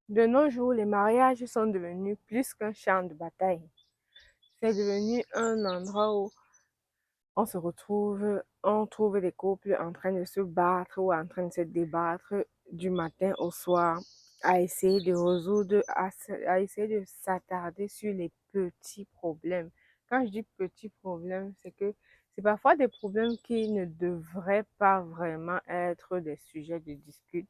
De nos jours, les mariages sont devenus plus qu'un champ de bataille. C'est devenu un endroit où on se retrouve, on trouve des couples en train de se battre ou en train de se débattre du matin au soir à essayer de résoudre, à essayer de s'attarder sur les petits problèmes. Quand je dis petits problèmes, c'est que c'est parfois des problèmes qui ne devraient pas vraiment être des sujets de dispute,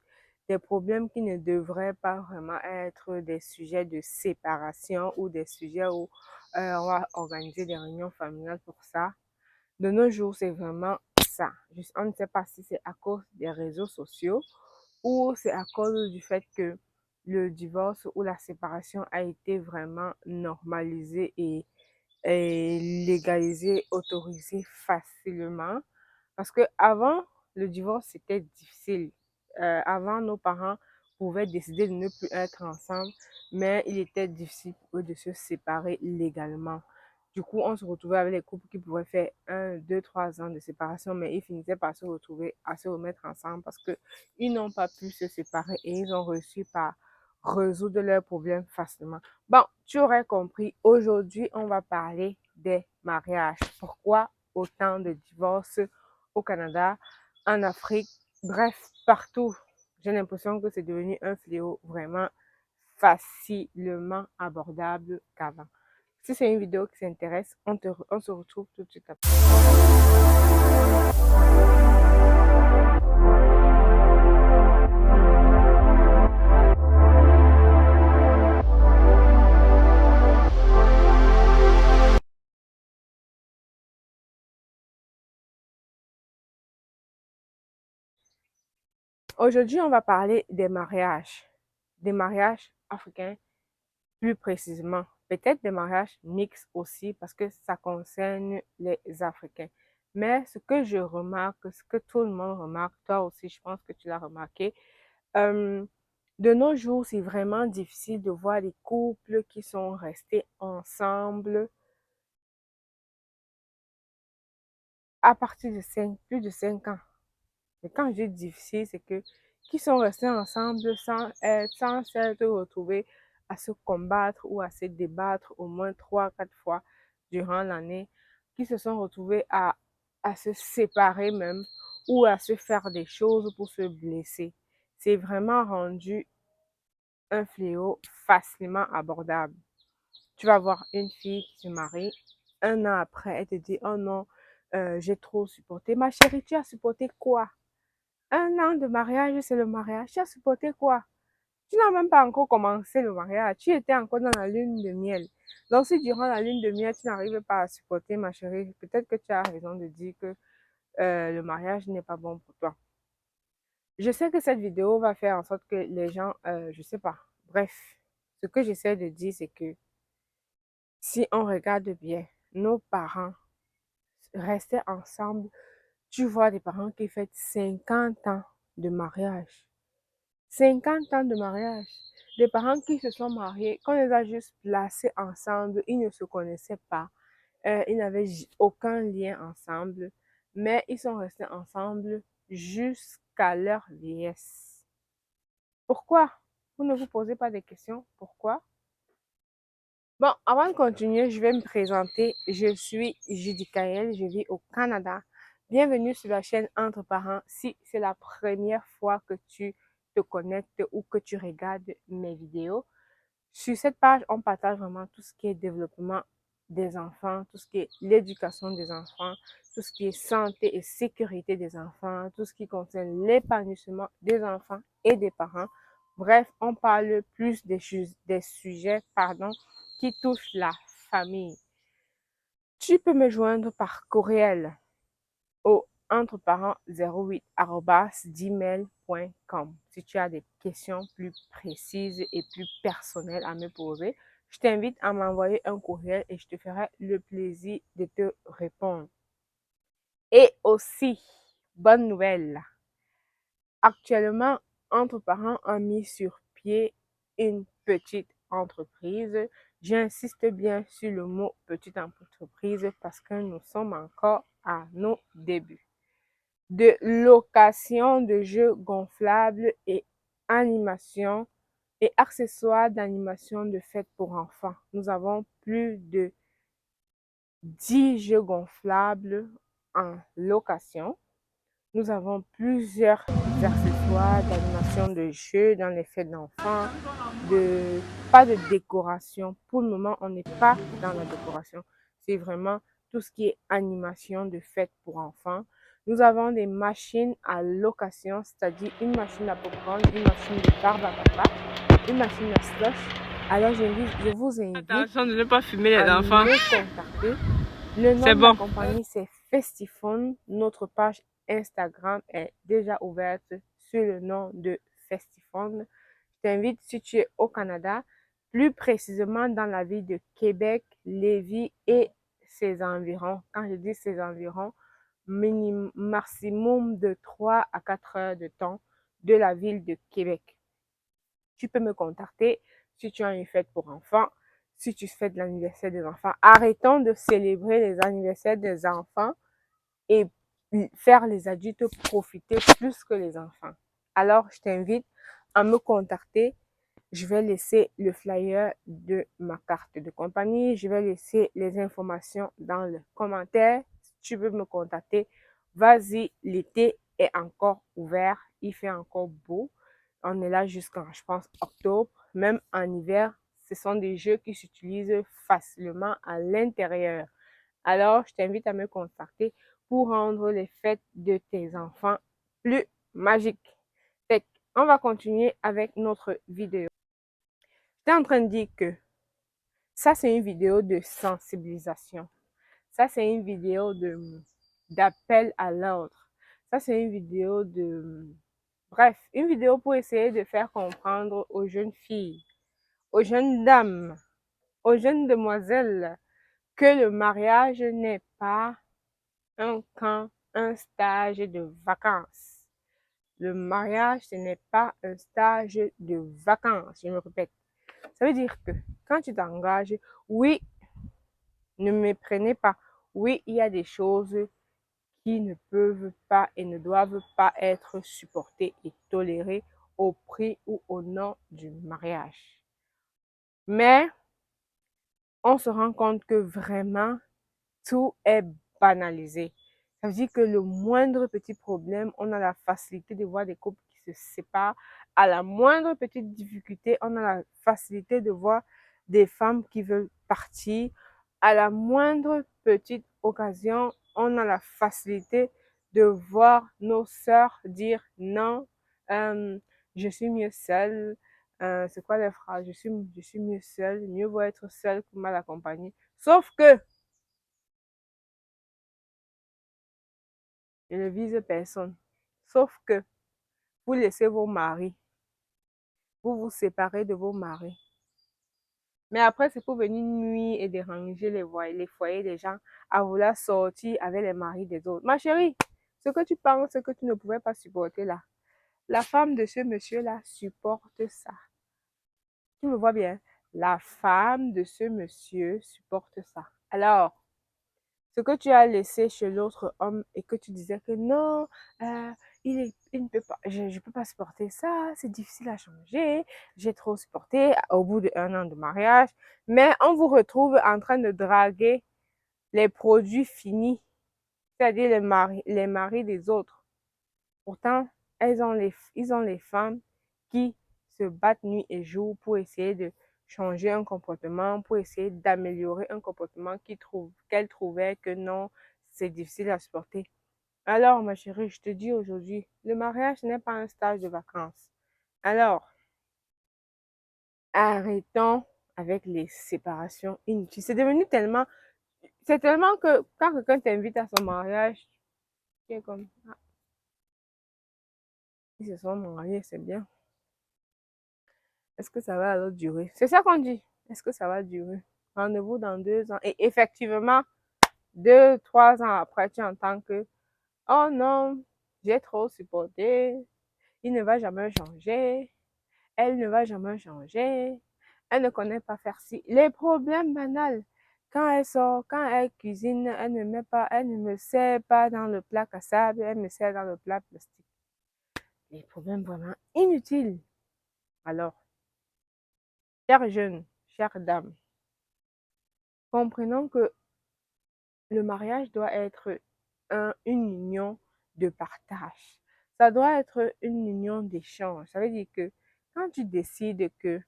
des problèmes qui ne devraient pas vraiment être des sujets de séparation ou des sujets où on va organiser des réunions familiales pour ça. De nos jours, c'est vraiment ça. On ne sait pas si c'est à cause des réseaux sociaux ou c'est à cause du fait que le divorce ou la séparation a été vraiment normalisé et légalisé, autorisé facilement. Parce que avant, le divorce, c'était difficile. Avant, nos parents pouvaient décider de ne plus être ensemble, mais il était difficile pour eux de se séparer légalement. Du coup, on se retrouvait avec les couples qui pouvaient faire 1, 2, 3 ans de séparation, mais ils finissaient par se retrouver à se remettre ensemble parce qu'ils n'ont pas pu se séparer et ils ont réussi par résoudre leurs problèmes facilement. Bon, tu aurais compris, aujourd'hui, on va parler des mariages. Pourquoi autant de divorces au Canada, en Afrique, bref, partout. J'ai l'impression que c'est devenu un fléau vraiment facilement abordable qu'avant. Si c'est une vidéo qui s'intéresse, on se retrouve tout de suite après. Aujourd'hui, on va parler des mariages africains plus précisément. Peut-être des mariages mixtes aussi parce que ça concerne les Africains. Mais ce que je remarque, ce que tout le monde remarque, toi aussi, je pense que tu l'as remarqué, euh, de nos jours, c'est vraiment difficile de voir des couples qui sont restés ensemble à partir de plus de 5 ans. Et quand je dis difficile, c'est que qui sont restés ensemble sans s'être retrouvés à se combattre ou à se débattre au moins 3, 4 fois durant l'année, qui se sont retrouvés à se séparer même ou à se faire des choses pour se blesser. C'est vraiment rendu un fléau facilement abordable. Tu vas voir une fille qui se marie, 1 an après, elle te dit, oh non, j'ai trop supporté. Ma chérie, tu as supporté quoi? 1 an de mariage, c'est le mariage. Tu as supporté quoi? Tu n'as même pas encore commencé le mariage. Tu étais encore dans la lune de miel. Donc, si durant la lune de miel, tu n'arrives pas à supporter, ma chérie, peut-être que tu as raison de dire que le mariage n'est pas bon pour toi. Je sais que cette vidéo va faire en sorte que les gens, je sais pas. Bref, ce que j'essaie de dire, c'est que si on regarde bien, nos parents restaient ensemble. Tu vois des parents qui fêtent 50 ans de mariage. 50 ans de mariage. Des parents qui se sont mariés, quand on les a juste placés ensemble, ils ne se connaissaient pas. Ils n'avaient aucun lien ensemble, mais ils sont restés ensemble jusqu'à leur vieillesse. Pourquoi? Vous ne vous posez pas des questions. Pourquoi? Bon, avant de continuer, je vais me présenter. Je suis Judy Kael, je vis au Canada. Bienvenue sur la chaîne Entre Parents. Si c'est la première fois que tu te connectes ou que tu regardes mes vidéos, sur cette page, on partage vraiment tout ce qui est développement des enfants, tout ce qui est l'éducation des enfants, tout ce qui est santé et sécurité des enfants, tout ce qui concerne l'épanouissement des enfants et des parents. Bref, on parle plus des sujets, qui touchent la famille. Tu peux me joindre par courriel au entreparents08@gmail.com si tu as des questions plus précises et plus personnelles à me poser. Je t'invite à m'envoyer un courriel et je te ferai le plaisir de te répondre. Et aussi, bonne nouvelle, actuellement, Entre Parents a mis sur pied une petite entreprise. J'insiste bien sur le mot petite entreprise parce que nous sommes encore à nos débuts. De location de jeux gonflables et animation et accessoires d'animation de fête pour enfants. Nous avons plus de 10 jeux gonflables en location. Nous avons plusieurs accessoires d'animation de jeux dans les fêtes d'enfants, pas de décoration. Pour le moment, on n'est pas dans la décoration. C'est vraiment tout ce qui est animation de fêtes pour enfants. Nous avons des machines à location, c'est-à-dire une machine à popcorn, une machine de barbe à papa, une machine à slush. Alors, je vous invite Attention de ne pas fumer les à enfants. me contacter. Le nom C'est de la bon. compagnie, c'est Festiphone. Notre page Instagram est déjà ouverte sur le nom de Festiphone. Je t'invite, si tu es au Canada, plus précisément dans la ville de Québec, Lévis et ses environs. Quand je dis ses environs, maximum de 3 à 4 heures de temps de la ville de Québec. Tu peux me contacter si tu as une fête pour enfants, si tu fêtes l'anniversaire des enfants. Arrêtons de célébrer les anniversaires des enfants et faire les adultes profiter plus que les enfants. Alors, je t'invite à me contacter. Je vais laisser le flyer de ma carte de compagnie. Je vais laisser les informations dans le commentaire. Si tu veux me contacter, vas-y, l'été est encore ouvert. Il fait encore beau. On est là jusqu'en, je pense, octobre. Même en hiver, ce sont des jeux qui s'utilisent facilement à l'intérieur. Alors, je t'invite à me contacter pour rendre les fêtes de tes enfants plus magiques. On va continuer avec notre vidéo. J'étais en train de dire que ça, c'est une vidéo de sensibilisation. Ça, c'est une vidéo d'appel à l'ordre. Ça, c'est une vidéo bref, une vidéo pour essayer de faire comprendre aux jeunes filles, aux jeunes dames, aux jeunes demoiselles que le mariage n'est pas un camp, un stage de vacances. Le mariage, ce n'est pas un stage de vacances, je me répète. Ça veut dire que quand tu t'engages, oui, ne me prenez pas. Oui, il y a des choses qui ne peuvent pas et ne doivent pas être supportées et tolérées au prix ou au nom du mariage. Mais on se rend compte que vraiment, tout est banalisé. Ça veut dire que le moindre petit problème, on a la facilité de voir des couples qui se séparent. À la moindre petite difficulté, on a la facilité de voir des femmes qui veulent partir. À la moindre petite occasion, on a la facilité de voir nos sœurs dire non, euh, je suis mieux seule. C'est quoi les phrases? Je suis mieux seule, mieux vaut être seule que mal accompagnée. Sauf que je ne vise personne. Sauf que vous laissez vos maris, vous vous séparez de vos maris. Mais après, c'est pour venir nuire et déranger les foyers des gens à vouloir sortir avec les maris des autres. Ma chérie, ce que tu penses que tu ne pouvais pas supporter là, la femme de ce monsieur-là supporte ça. Tu me vois bien? La femme de ce monsieur supporte ça. Alors, ce que tu as laissé chez l'autre homme et que tu disais que non, il ne peut pas, je ne peux pas supporter ça, c'est difficile à changer, j'ai trop supporté au bout d'1 an de mariage, mais on vous retrouve en train de draguer les produits finis, c'est-à-dire les maris des autres. Pourtant, ils ont les femmes qui se battent nuit et jour pour essayer de changer un comportement, pour essayer d'améliorer un comportement qu'elles trouvaient que non, c'est difficile à supporter. Alors, ma chérie, je te dis aujourd'hui, le mariage n'est pas un stage de vacances. Alors, arrêtons avec les séparations inutiles. C'est tellement que quand quelqu'un t'invite à son mariage, tu es comme, ah, ils se sont mariés, c'est bien. Est-ce que ça va alors durer? C'est ça qu'on dit. Est-ce que ça va durer? Rendez-vous dans 2 ans. Et effectivement, 2, 3 ans après, tu entends que, oh non, j'ai trop supporté, il ne va jamais changer, elle ne va jamais changer, elle ne connaît pas faire ci. Les problèmes banals. Quand elle sort, quand elle cuisine, elle ne me sert pas dans le plat cassable, elle me sert dans le plat plastique. Les problèmes vraiment inutiles. Alors, Chers jeunes, chères dames, comprenons que le mariage doit être une union de partage. Ça doit être une union d'échange. Ça veut dire que quand tu décides que,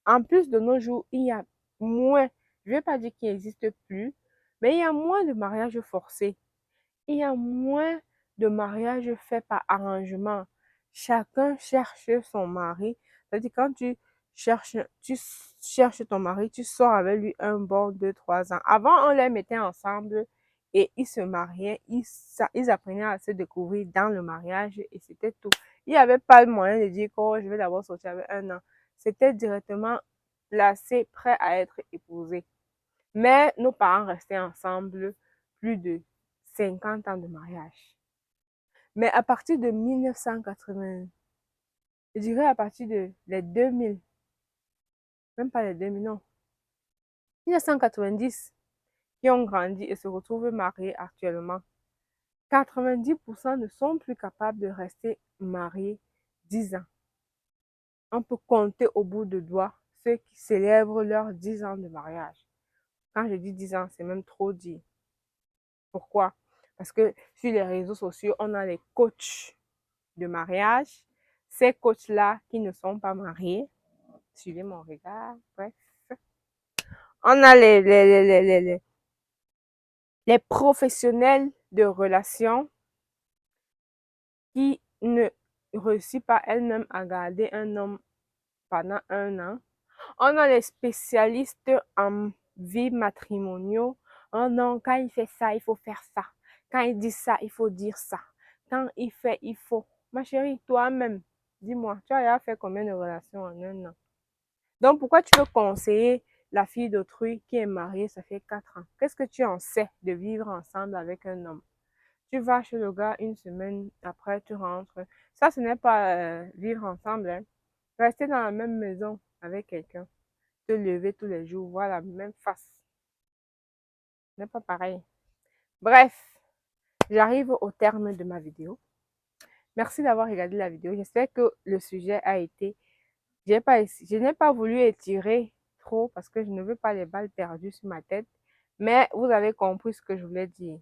en plus de nos jours, il y a moins, je ne vais pas dire qu'il n'existe plus, mais il y a moins de mariages forcés. Il y a moins de mariages faits par arrangement. Chacun cherche son mari. C'est-à-dire quand tu cherches ton mari, tu sors avec lui un bon 2, 3 ans. Avant, on les mettait ensemble et ils se mariaient. Ils apprenaient à se découvrir dans le mariage et c'était tout. Il n'y avait pas le moyen de dire que oh, je vais d'abord sortir avec un an. C'était directement placé, prêt à être épousé. Mais nos parents restaient ensemble plus de 50 ans de mariage. Mais à partir de 1980, je dirais à partir de les 2000, même pas les 2000, non, 1990, qui ont grandi et se retrouvent mariés actuellement, 90% ne sont plus capables de rester mariés 10 ans. On peut compter au bout de doigts ceux qui célèbrent leurs 10 ans de mariage. Quand je dis 10 ans, c'est même trop dit. Pourquoi? Parce que sur les réseaux sociaux, on a les coachs de mariage. Ces coachs-là qui ne sont pas mariés, suivez mon regard, bref. On a les professionnels de relations qui ne réussissent pas elles-mêmes à garder un homme pendant un an. On a les spécialistes en vie matrimoniale. Oh non, quand il fait ça, il faut faire ça. Quand il dit ça, il faut dire ça. Quand il fait, il faut. Ma chérie, toi-même, dis-moi, tu as déjà fait combien de relations en un an? Donc, pourquoi tu veux conseiller la fille d'autrui qui est mariée, ça fait 4 ans? Qu'est-ce que tu en sais de vivre ensemble avec un homme? Tu vas chez le gars une semaine, après tu rentres. Ça, ce n'est pas vivre ensemble, hein. Rester dans la même maison avec quelqu'un, te lever tous les jours, voir la même face, ce n'est pas pareil. Bref, j'arrive au terme de ma vidéo. Merci d'avoir regardé la vidéo. J'espère que le sujet a été... Je n'ai pas voulu étirer trop parce que je ne veux pas les balles perdues sur ma tête. Mais vous avez compris ce que je voulais dire.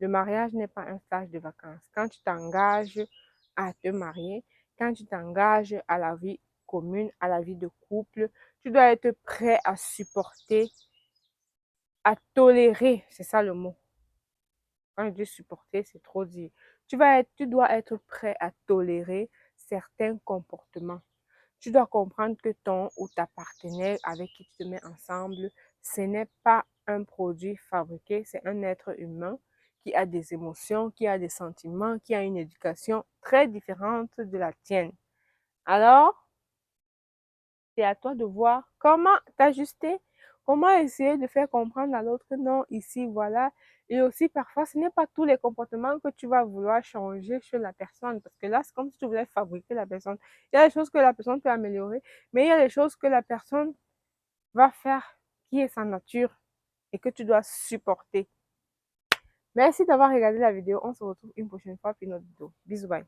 Le mariage n'est pas un stage de vacances. Quand tu t'engages à te marier, quand tu t'engages à la vie commune, à la vie de couple, tu dois être prêt à supporter, à tolérer, c'est ça le mot. Quand je dis supporter, c'est trop dit. Tu dois être prêt à tolérer certains comportements. Tu dois comprendre que ton ou ta partenaire avec qui tu te mets ensemble, ce n'est pas un produit fabriqué, c'est un être humain qui a des émotions, qui a des sentiments, qui a une éducation très différente de la tienne. Alors, c'est à toi de voir comment t'ajuster, comment essayer de faire comprendre à l'autre que non, ici, voilà. Et aussi, parfois, ce n'est pas tous les comportements que tu vas vouloir changer chez la personne. Parce que là, c'est comme si tu voulais fabriquer la personne. Il y a des choses que la personne peut améliorer, mais il y a des choses que la personne va faire qui est sa nature et que tu dois supporter. Merci d'avoir regardé la vidéo. On se retrouve une prochaine fois pour une autre vidéo. Bisous, bye.